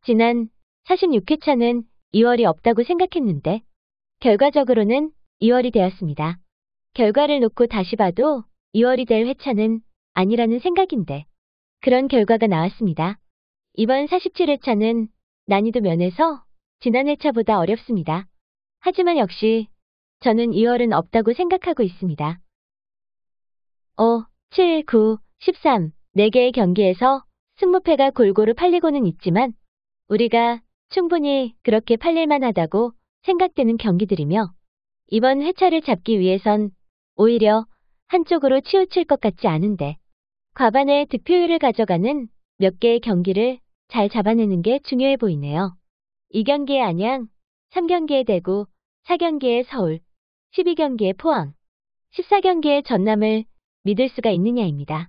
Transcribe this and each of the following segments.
지난 46회차는 2월이 없다고 생각했는데 결과적으로는 2월이 되었습니다. 결과를 놓고 다시 봐도 2월이 될 회차는 아니라는 생각인데 그런 결과가 나왔습니다. 이번 47회차는 난이도 면에서 지난 회차보다 어렵습니다. 하지만 역시 저는 2월은 없다고 생각하고 있습니다. 5, 7, 9, 13, 4개의 경기에서 승무패가 골고루 팔리고는 있지만 우리가 충분히 그렇게 팔릴만 하다고 생각되는 경기들이며 이번 회차를 잡기 위해선 오히려 한쪽으로 치우칠 것 같지 않은데 과반의 득표율을 가져가는 몇 개의 경기를 잘 잡아내는 게 중요해 보이네요. 2경기의 안양, 3경기의 대구, 4경기의 서울, 12경기의 포항, 14경기의 전남을 믿을 수가 있느냐입니다.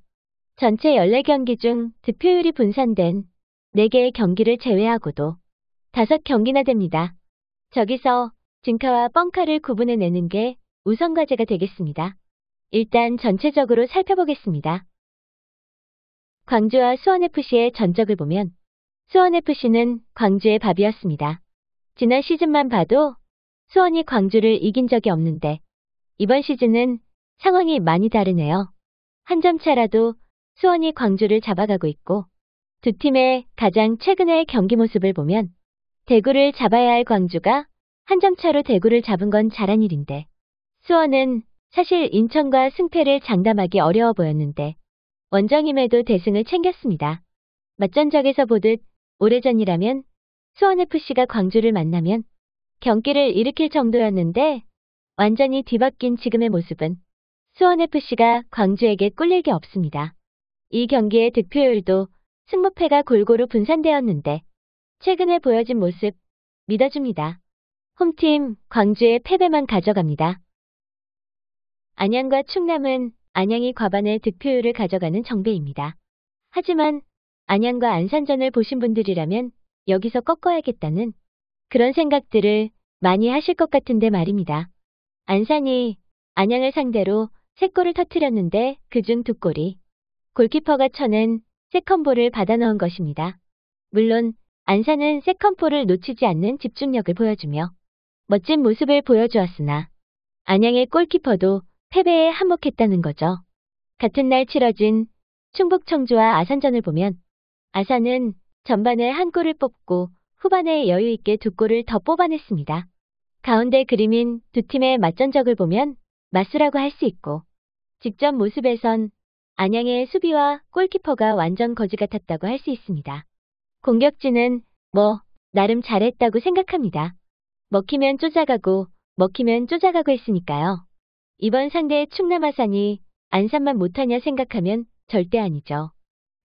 전체 14경기 중 득표율이 분산된 4개의 경기를 제외하고도 5경기나 됩니다. 저기서 진카와 뻥카를 구분해내는 게 우선 과제가 되겠습니다. 일단 전체적으로 살펴보겠습니다. 광주와 수원FC의 전적을 보면 수원FC는 광주의 밥이었습니다. 지난 시즌만 봐도 수원이 광주를 이긴 적이 없는데 이번 시즌은 상황이 많이 다르네요. 한 점 차라도 수원이 광주를 잡아가고 있고 두 팀의 가장 최근의 경기 모습을 보면 대구를 잡아야 할 광주가 한 점 차로 대구를 잡은 건 잘한 일인데 수원은 사실 인천과 승패를 장담하기 어려워 보였는데 원정임에도 대승을 챙겼습니다. 맞전적에서 보듯 오래전이라면 수원FC가 광주를 만나면 경기를 일으킬 정도였는데 완전히 뒤바뀐 지금의 모습은 수원FC가 광주에게 꿀릴 게 없습니다. 이 경기의 득표율도 승무패가 골고루 분산되었는데 최근에 보여진 모습 믿어줍니다. 홈팀 광주의 패배만 가져갑니다. 안양과 충남은 안양이 과반의 득표율을 가져가는 정배입니다. 하지만 안양과 안산전을 보신 분들이라면 여기서 꺾어야겠다는 그런 생각들을 많이 하실 것 같은데 말입니다. 안산이 안양을 상대로 3골을 터뜨렸는데 그중 2골이 골키퍼가 쳐낸 세컨볼을 받아 넣은 것입니다. 물론 안산은 세컨볼을 놓치지 않는 집중력을 보여주며 멋진 모습을 보여주었으나 안양의 골키퍼도 패배에 한몫했다는 거죠. 같은 날 치러진 충북 청주와 아산전을 보면 아산은 전반에 한 골을 뽑고 후반에 여유 있게 2골을 더 뽑아냈습니다. 가운데 그림인 두 팀의 맞전적을 보면 맞수라고 할 수 있고 직접 모습에선 안양의 수비와 골키퍼가 완전 거지 같았다고 할 수 있습니다. 공격진은 나름 잘했다고 생각합니다. 먹히면 쫓아가고 했으니까요. 이번 상대의 충남 아산이 안산만 못하냐 생각하면 절대 아니죠.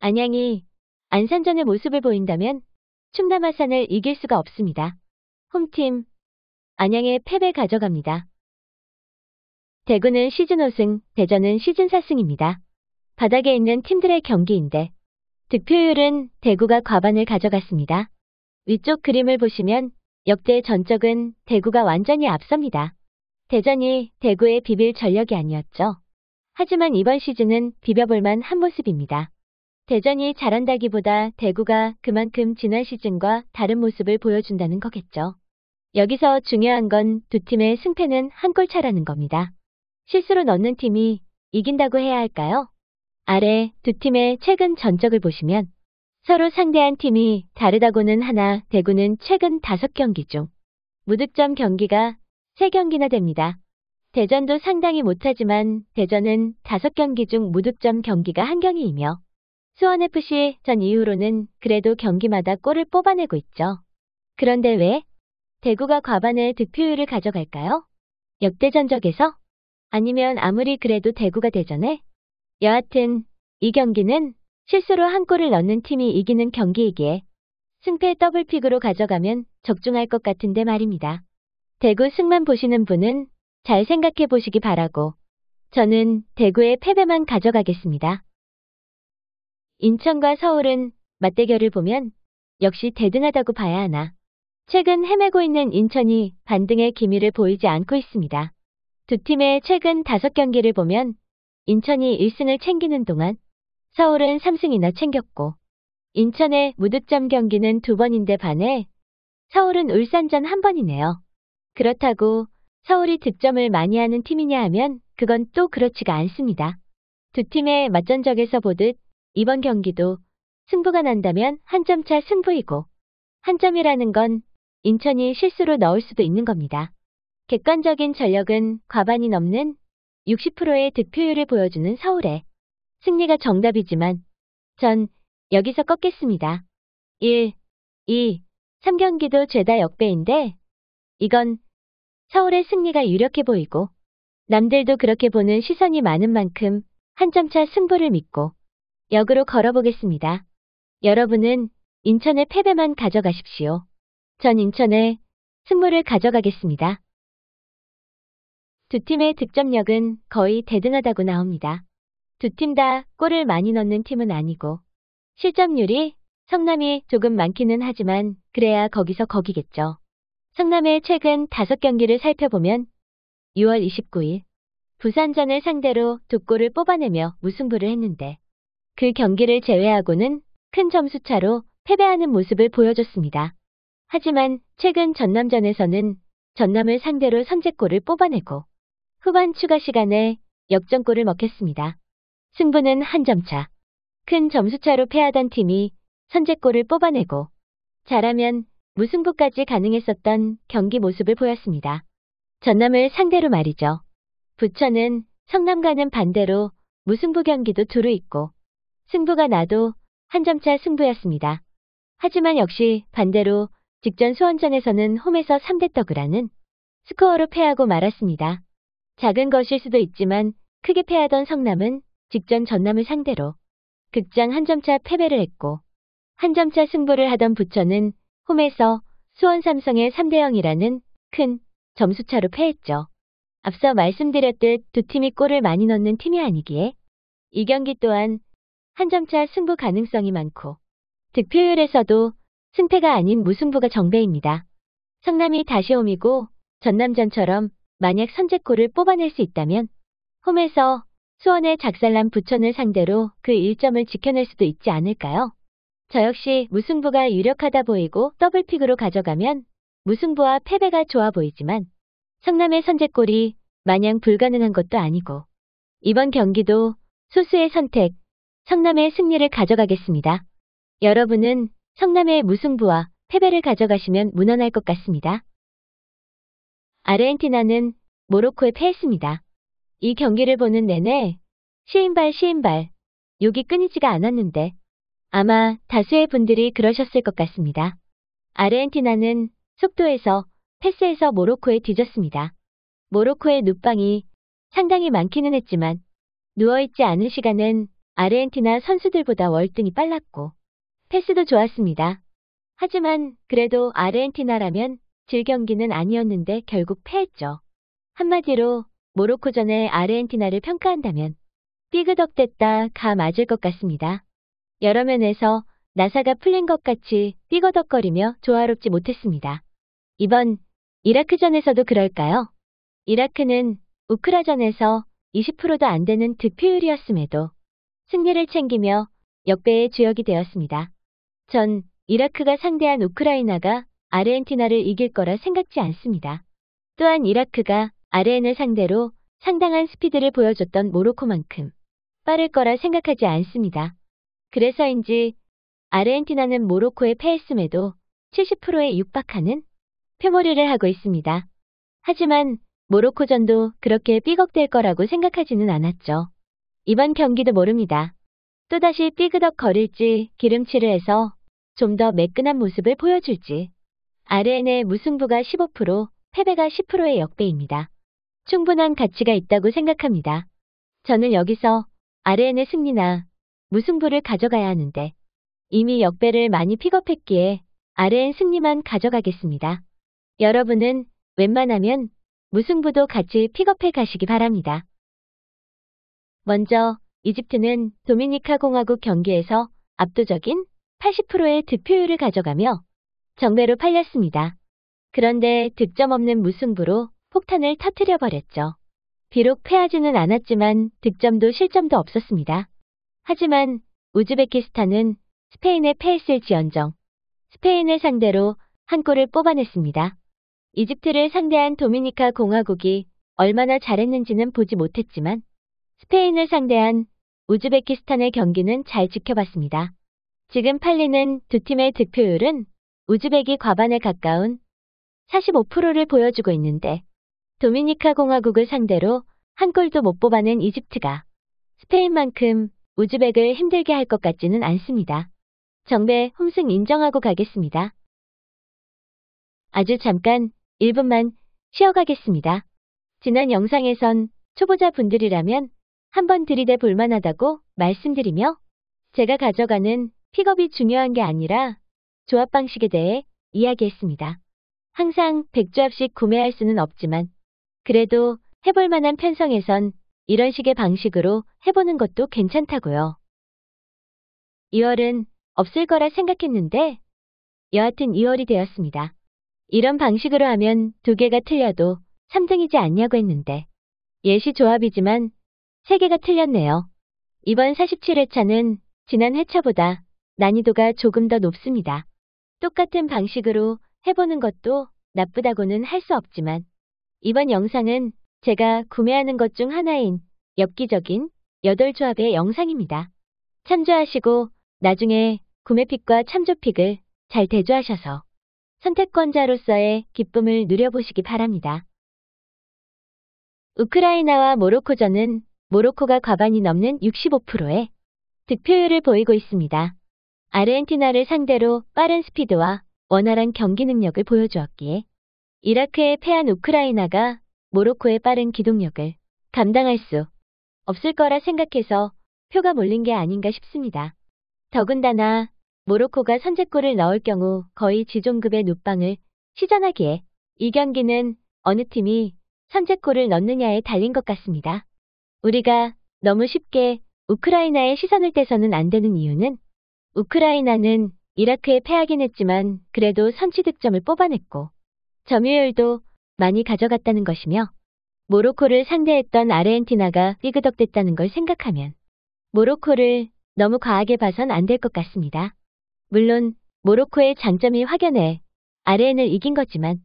안양이 안산전의 모습을 보인다면 충남 아산을 이길 수가 없습니다. 홈팀 안양의 패배 가져갑니다. 대구는 시즌 5승, 대전은 시즌 4승입니다. 바닥에 있는 팀들의 경기인데 득표율은 대구가 과반을 가져갔습니다. 위쪽 그림을 보시면 역대 전적은 대구가 완전히 앞섭니다. 대전이 대구의 비빌 전력이 아니었죠. 하지만 이번 시즌은 비벼볼만 한 모습입니다. 대전이 잘한다기보다 대구가 그만큼 지난 시즌과 다른 모습을 보여준다는 거겠죠. 여기서 중요한 건 두 팀의 승패는 한 골 차라는 겁니다. 실수로 넣는 팀이 이긴다고 해야 할까요? 아래 두 팀의 최근 전적을 보시면 서로 상대한 팀이 다르다고는 하나 대구는 최근 5경기 중 무득점 경기가 3경기나 됩니다. 대전도 상당히 못하지만 대전은 5경기 중 무득점 경기가 1경기이며 수원FC 전 이후로는 그래도 경기마다 골을 뽑아내고 있죠. 그런데 왜 대구가 과반의 득표율을 가져갈까요? 역대 전적에서? 아니면 아무리 그래도 대구가 대전에? 여하튼 이 경기는 실수로 한 골을 넣는 팀이 이기는 경기이기에 승패 더블픽으로 가져가면 적중할 것 같은데 말입니다. 대구 승만 보시는 분은 잘 생각해 보시기 바라고 저는 대구의 패배만 가져가겠습니다. 인천과 서울은 맞대결을 보면 역시 대등하다고 봐야 하나. 최근 헤매고 있는 인천이 반등의 기미를 보이지 않고 있습니다. 두 팀의 최근 5경기를 보면 인천이 1승을 챙기는 동안 서울은 3승이나 챙겼고 인천의 무득점 경기는 2번인데 반해 서울은 울산전 1번이네요. 그렇다고 서울이 득점을 많이 하는 팀이냐 하면 그건 또 그렇지가 않습니다. 두 팀의 맞전적에서 보듯 이번 경기도 승부가 난다면 한 점 차 승부이고 한 점이라는 건 인천이 실수로 넣을 수도 있는 겁니다. 객관적인 전력은 과반이 넘는 60%의 득표율을 보여주는 서울의 승리가 정답이지만 전 여기서 꺾겠습니다. 1, 2, 3경기도 죄다 역배인데 이건 서울의 승리가 유력해 보이고 남들도 그렇게 보는 시선이 많은 만큼 한 점 차 승부를 믿고 역으로 걸어보겠습니다. 여러분은 인천의 패배만 가져가십시오. 전 인천의 승부를 가져가겠습니다. 두 팀의 득점력은 거의 대등하다고 나옵니다. 두 팀 다 골을 많이 넣는 팀은 아니고 실점률이 성남이 조금 많기는 하지만 그래야 거기서 거기겠죠. 성남의 최근 5경기를 살펴보면 6월 29일 부산전을 상대로 2골을 뽑아내며 무승부를 했는데 그 경기를 제외하고는 큰 점수차로 패배하는 모습을 보여줬습니다. 하지만 최근 전남전에서는 전남을 상대로 선제골을 뽑아내고 후반 추가 시간에 역전골을 먹혔습니다. 승부는 한 점 차. 큰 점수차로 패하던 팀이 선제골을 뽑아내고 잘하면 무승부까지 가능했었던 경기 모습을 보였습니다. 전남을 상대로 말이죠. 부천은 성남과는 반대로 무승부 경기도 두루 있고 승부가 나도 한 점 차 승부였습니다. 하지만 역시 반대로 직전 수원전에서는 홈에서 3대 떡을 스코어로 패하고 말았습니다. 작은 것일 수도 있지만 크게 패하던 성남은 직전 전남을 상대로 극장 한 점 차 패배를 했고 한 점 차 승부를 하던 부천은 홈에서 수원 삼성의 3대 0이라는 큰 점수차로 패했죠. 앞서 말씀드렸듯 두 팀이 골을 많이 넣는 팀이 아니기에 이 경기 또한 한 점 차 승부 가능성이 많고 득표율에서도 승패가 아닌 무승부가 정배입니다. 성남이 다시 홈이고 전남전처럼 만약 선제골을 뽑아낼 수 있다면 홈에서 수원의 작살난 부천을 상대로 그 1점을 지켜낼 수도 있지 않을까요? 저 역시 무승부가 유력하다 보이고 더블픽으로 가져가면 무승부와 패배가 좋아 보이지만 성남의 선제골이 마냥 불가능한 것도 아니고 이번 경기도 소수의 선택, 성남의 승리를 가져가겠습니다. 여러분은 성남의 무승부와 패배를 가져가시면 무난할 것 같습니다. 아르헨티나는 모로코에 패했습니다. 이 경기를 보는 내내 시인발 욕이 끊이지가 않았는데 아마 다수의 분들이 그러셨을 것 같습니다. 아르헨티나는 속도에서 패스에서 모로코에 뒤졌습니다. 모로코의 눕방이 상당히 많기는 했지만 누워있지 않은 시간은 아르헨티나 선수들보다 월등히 빨랐고 패스도 좋았습니다. 하지만 그래도 아르헨티나라면 질 경기는 아니었는데 결국 패했죠. 한마디로 모로코전의 아르헨티나를 평가한다면 삐그덕댔다 가 맞을 것 같습니다. 여러 면에서 나사가 풀린 것 같이 삐거덕거리며 조화롭지 못했습니다. 이번 이라크전에서도 그럴까요? 이라크는 우크라전에서 20%도 안 되는 득표율이었음에도 승리를 챙기며 역배의 주역이 되었습니다. 전 이라크가 상대한 우크라이나가 아르헨티나를 이길 거라 생각지 않습니다. 또한 이라크가 아르헨을 상대로 상당한 스피드를 보여줬던 모로코만큼 빠를 거라 생각하지 않습니다. 그래서인지 아르헨티나는 모로코에 패했음에도 70%에 육박하는 표몰이를 하고 있습니다. 하지만 모로코전도 그렇게 삐걱댈 거라고 생각하지는 않았죠. 이번 경기도 모릅니다. 또다시 삐그덕 거릴지 기름칠을 해서 좀 더 매끈한 모습을 보여줄지. 아르헨의 무승부가 15%, 패배가 10%의 역배입니다. 충분한 가치가 있다고 생각합니다. 저는 여기서 아르헨의 승리나 무승부를 가져가야 하는데 이미 역배를 많이 픽업했기에 아르헨 승리만 가져가겠습니다. 여러분은 웬만하면 무승부도 같이 픽업해 가시기 바랍니다. 먼저 이집트는 도미니카 공화국 경기에서 압도적인 80%의 득표율을 가져가며 정배로 팔렸습니다. 그런데 득점 없는 무승부로 폭탄을 터뜨려버렸죠. 비록 패하지는 않았지만 득점도 실점도 없었습니다. 하지만 우즈베키스탄은 스페인에 패했을지언정 스페인을 상대로 한 골을 뽑아냈습니다. 이집트를 상대한 도미니카 공화국이 얼마나 잘했는지는 보지 못했지만 스페인을 상대한 우즈베키스탄의 경기는 잘 지켜봤습니다. 지금 팔리는 두 팀의 득표율은 우즈벡이 과반에 가까운 45%를 보여주고 있는데 도미니카 공화국을 상대로 한 골도 못 뽑아낸 이집트가 스페인만큼 우즈벡을 힘들게 할 것 같지는 않습니다. 정배 홈승 인정하고 가겠습니다. 아주 잠깐 1분만 쉬어가겠습니다. 지난 영상에선 초보자 분들이라면 한번 들이대 볼만하다고 말씀드리며 제가 가져가는 픽업이 중요한 게 아니라 조합 방식에 대해 이야기했습니다. 항상 100조합씩 구매할 수는 없지만 그래도 해볼 만한 편성에선 이런 식의 방식으로 해보는 것도 괜찮다고요. 2월은 없을 거라 생각했는데 여하튼 2월이 되었습니다. 이런 방식으로 하면 2개가 틀려도 3등이지 않냐고 했는데 예시 조합이지만 3개가 틀렸네요. 이번 47회차는 지난 회차보다 난이도가 조금 더 높습니다. 똑같은 방식으로 해보는 것도 나쁘다고는 할 수 없지만 이번 영상은 제가 구매하는 것 중 하나인 엽기적인 8조합의 영상입니다. 참조하시고 나중에 구매픽과 참조픽을 잘 대조하셔서 선택권자로서의 기쁨을 누려보시기 바랍니다. 우크라이나와 모로코전은 모로코가 과반이 넘는 65%의 득표율을 보이고 있습니다. 아르헨티나를 상대로 빠른 스피드와 원활한 경기 능력을 보여주었기에 이라크에 패한 우크라이나가 모로코의 빠른 기동력을 감당할 수 없을 거라 생각해서 표가 몰린 게 아닌가 싶습니다. 더군다나 모로코가 선제골을 넣을 경우 거의 지존급의 눕방을 시전하기에 이 경기는 어느 팀이 선제골을 넣느냐에 달린 것 같습니다. 우리가 너무 쉽게 우크라이나의 시선을 떼서는 안 되는 이유는 우크라이나는 이라크에 패하긴 했지만 그래도 선취 득점을 뽑아냈고 점유율도 많이 가져갔다는 것이며 모로코를 상대했던 아르헨티나가 삐그덕댔다는 걸 생각하면 모로코를 너무 과하게 봐선 안 될 것 같습니다. 물론 모로코의 장점이 확연해 아르헨을 이긴 거지만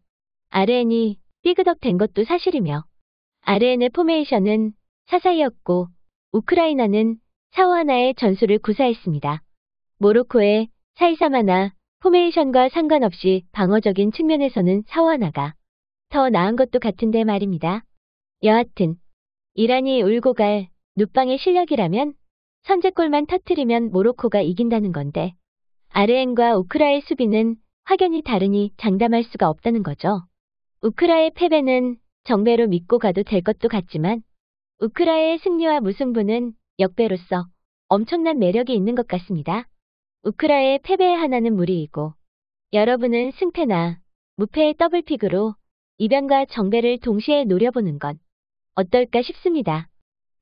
아르헨이 삐그덕댄 것도 사실이며 아르헨의 포메이션은 4-4였고 우크라이나는 4-5-1의 전술을 구사했습니다. 모로코의 4-2-3-1 포메이션과 상관없이 방어적인 측면에서는 4-5-1가 더 나은 것도 같은데 말입니다. 여하튼 이란이 울고 갈 눕방의 실력이라면 선제골만 터뜨리면 모로코가 이긴다는 건데 아르헨과 우크라의 수비는 확연히 다르니 장담할 수가 없다는 거죠. 우크라의 패배는 정배로 믿고 가도 될 것도 같지만 우크라의 승리와 무승부는 역배로서 엄청난 매력이 있는 것 같습니다. 우크라의 패배의 하나는 무리이고 여러분은 승패나 무패의 더블픽으로 이변과 정배를 동시에 노려보는 건 어떨까 싶습니다.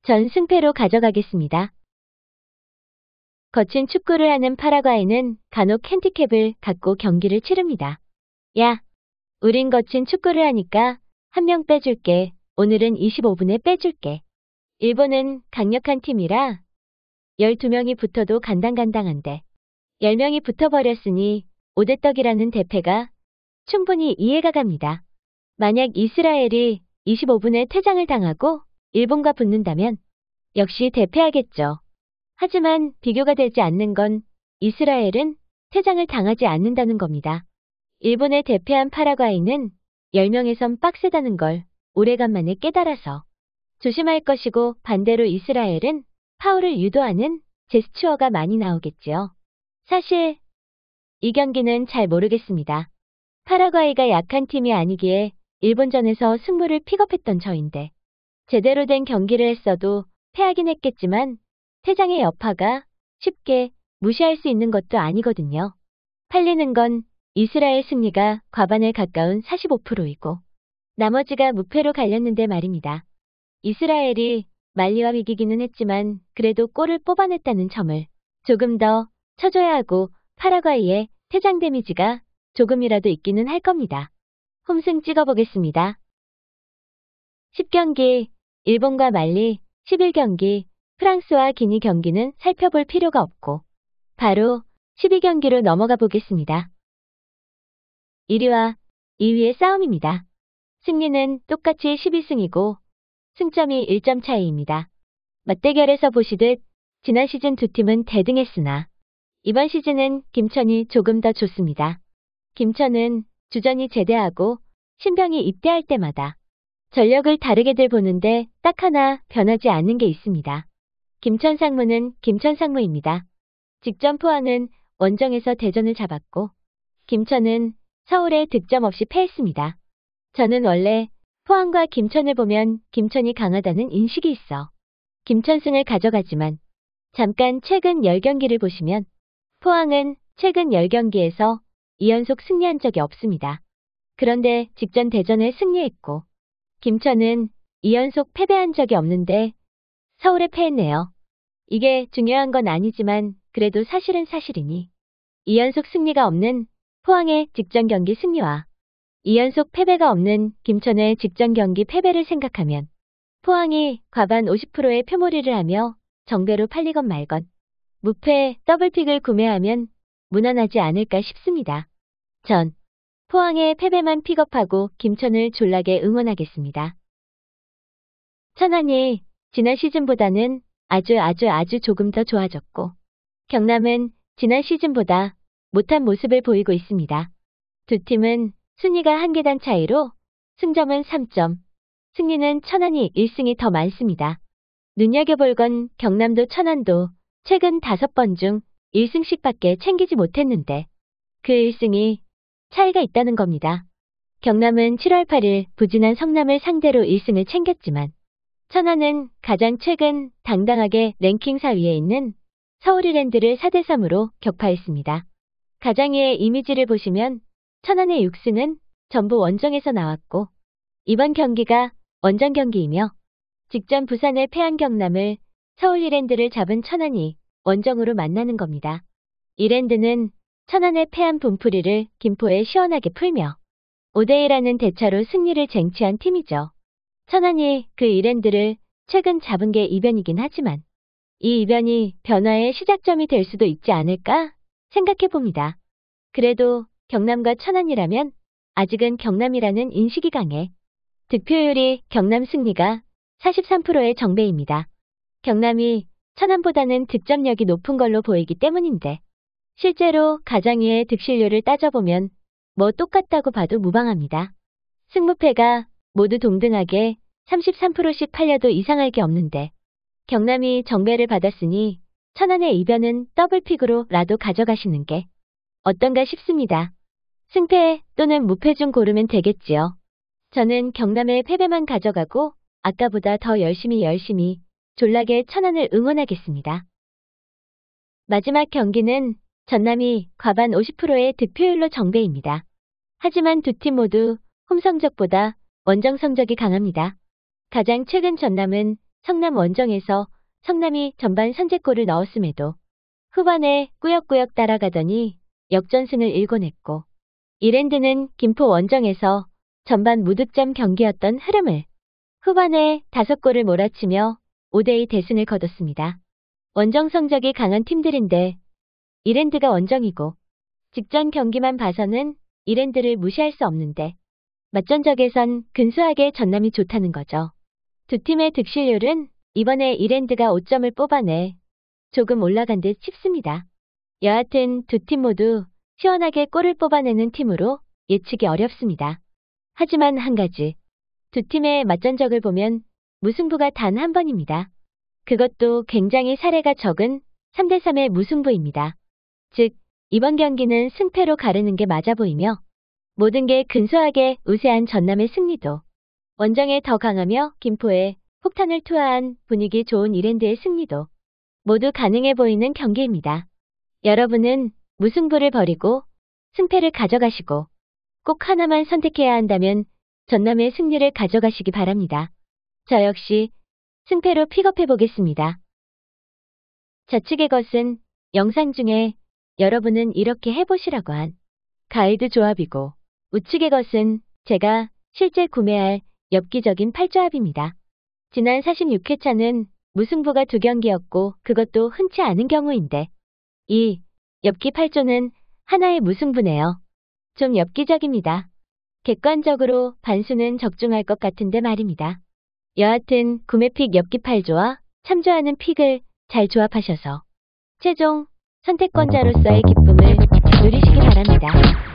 전 승패로 가져가겠습니다. 거친 축구를 하는 파라과이는 간혹 핸디캡을 갖고 경기를 치릅니다. 야, 우린 거친 축구를 하니까 한 명 빼줄게. 오늘은 25분에 빼줄게. 일본은 강력한 팀이라 12명이 붙어도 간당간당한데 10명이 붙어버렸으니 오대떡이라는 대패가 충분히 이해가 갑니다. 만약 이스라엘이 25분에 퇴장을 당하고 일본과 붙는다면 역시 대패하겠죠. 하지만 비교가 되지 않는 건 이스라엘은 퇴장을 당하지 않는다는 겁니다. 일본에 대패한 파라과이는 10명에선 빡세다는 걸 오래간만에 깨달아서 조심할 것이고 반대로 이스라엘은 파울을 유도하는 제스처가 많이 나오겠지요. 사실 이 경기는 잘 모르겠습니다. 파라과이가 약한 팀이 아니기에 일본전에서 승부를 픽업했던 저인데 제대로 된 경기를 했어도 패하긴 했겠지만 퇴장의 여파가 쉽게 무시할 수 있는 것도 아니거든요. 팔리는 건 이스라엘 승리가 과반에 가까운 45%이고 나머지가 무패로 갈렸는데 말입니다. 이스라엘이 말리와 비기기는 했지만 그래도 골을 뽑아냈다는 점을 조금 더 쳐줘야 하고 파라과이의 퇴장 데미지가 조금이라도 있기는 할 겁니다. 홈승 찍어보겠습니다. 10경기 일본과 말리, 11경기 프랑스와 기니 경기는 살펴볼 필요가 없고 바로 12경기로 넘어가 보겠습니다. 1위와 2위의 싸움입니다. 승리는 똑같이 12승이고 승점이 1점 차이입니다. 맞대결에서 보시듯 지난 시즌 두 팀은 대등했으나 이번 시즌은 김천이 조금 더 좋습니다. 김천은 주전이 제대하고 신병이 입대할 때마다 전력을 다르게들 보는데 딱 하나 변하지 않는 게 있습니다. 김천 상무는 김천 상무입니다. 직전 포항은 원정에서 대전을 잡았고 김천은 서울에 득점 없이 패했습니다. 저는 원래 포항과 김천을 보면 김천이 강하다는 인식이 있어 김천승을 가져가지만 잠깐 최근 10경기를 보시면 포항은 최근 10경기에서 2연속 승리한 적이 없습니다. 그런데 직전 대전에 승리했고 김천은 2연속 패배한 적이 없는데 서울에 패했네요. 이게 중요한 건 아니지만 그래도 사실은 사실이니 2연속 승리가 없는 포항의 직전 경기 승리와 2연속 패배가 없는 김천의 직전 경기 패배를 생각하면 포항이 과반 50%의 표몰이를 하며 정배로 팔리건 말건 무패 더블픽을 구매하면 무난하지 않을까 싶습니다. 전 포항의 패배만 픽업하고 김천을 졸라게 응원하겠습니다. 천안이 지난 시즌보다는 아주 조금 더 좋아졌고 경남은 지난 시즌보다 못한 모습을 보이고 있습니다. 두 팀은 순위가 한 계단 차이로 승점은 3점, 승리는 천안이 1승이 더 많습니다. 눈여겨볼 건 경남도 천안도 최근 5번 중 1승씩밖에 챙기지 못했는데 그 1승이 차이가 있다는 겁니다. 경남은 7월 8일 부진한 성남을 상대로 1승을 챙겼지만 천안은 가장 최근 당당하게 랭킹 4위에 있는 서울 이랜드를 4대3으로 격파했습니다. 가장위의 이미지를 보시면 천안의 6승은 전부 원정에서 나왔고 이번 경기가 원정 경기이며 직전 부산에 패한 경남을 서울 이랜드를 잡은 천안이 원정으로 만나는 겁니다. 이랜드는 천안에 패한 분풀이를 김포에 시원하게 풀며 5대1라는 대차로 승리를 쟁취한 팀이죠. 천안이 그 이랜드를 최근 잡은 게 이변이긴 하지만 이 이변이 변화의 시작점이 될 수도 있지 않을까 생각해봅니다. 그래도 경남과 천안이라면 아직은 경남이라는 인식이 강해 득표율이 경남 승리가 43%의 정배입니다. 경남이 천안보다는 득점력이 높은 걸로 보이기 때문인데 실제로 가장위의 득실률을 따져보면 뭐 똑같다고 봐도 무방합니다. 승무패가 모두 동등하게 33%씩 팔려도 이상할 게 없는데 경남이 정배를 받았으니 천안의 이변은 더블픽으로 라도 가져가시는 게 어떤가 싶습니다. 승패 또는 무패 중 고르면 되겠지요. 저는 경남의 패배만 가져가고 아까보다 더 열심히 졸라게 천안을 응원하겠습니다. 마지막 경기는 전남이 과반 50%의 득표율로 정배입니다. 하지만 두 팀 모두 홈 성적보다 원정 성적이 강합니다. 가장 최근 전남은 성남 원정에서 성남이 전반 선제골을 넣었음에도 후반에 꾸역꾸역 따라가더니 역전승을 일궈냈고 이랜드는 김포 원정에서 전반 무득점 경기였던 흐름을 후반에 5골을 몰아치며 5대2 대승을 거뒀습니다. 원정 성적이 강한 팀들인데 이랜드가 원정이고 직전 경기만 봐서는 이랜드를 무시할 수 없는데 맞전적에선 근소하게 전남이 좋다는 거죠. 두 팀의 득실률은 이번에 이랜드가 5점을 뽑아내 조금 올라간 듯 싶습니다. 여하튼 두 팀 모두 시원하게 골을 뽑아내는 팀으로 예측이 어렵습니다. 하지만 한 가지, 두 팀의 맞전적을 보면 무승부가 단 한 번입니다. 그것도 굉장히 사례가 적은 3대3의 무승부입니다. 즉, 이번 경기는 승패로 가르는 게 맞아 보이며 모든 게 근소하게 우세한 전남의 승리도 원정에 더 강하며 김포에 폭탄을 투하한 분위기 좋은 이랜드의 승리도 모두 가능해 보이는 경기입니다. 여러분은 무승부를 버리고 승패를 가져가시고 꼭 하나만 선택해야 한다면 전남의 승리를 가져가시기 바랍니다. 저 역시 승패로 픽업해 보겠습니다. 좌측의 것은 영상 중에 여러분은 이렇게 해보시라고 한 가이드 조합이고 우측의 것은 제가 실제 구매할 엽기적인 팔조합입니다. 지난 46회차는 무승부가 2경기였고 그것도 흔치 않은 경우인데 이 엽기 8조는 하나의 무승부네요. 좀 엽기적입니다. 객관적으로 반수는 적중할 것 같은데 말입니다. 여하튼 구매픽 엽기 8조와 참조하는 픽을 잘 조합하셔서 최종 선택권자로서의 기쁨을 누리시기 바랍니다.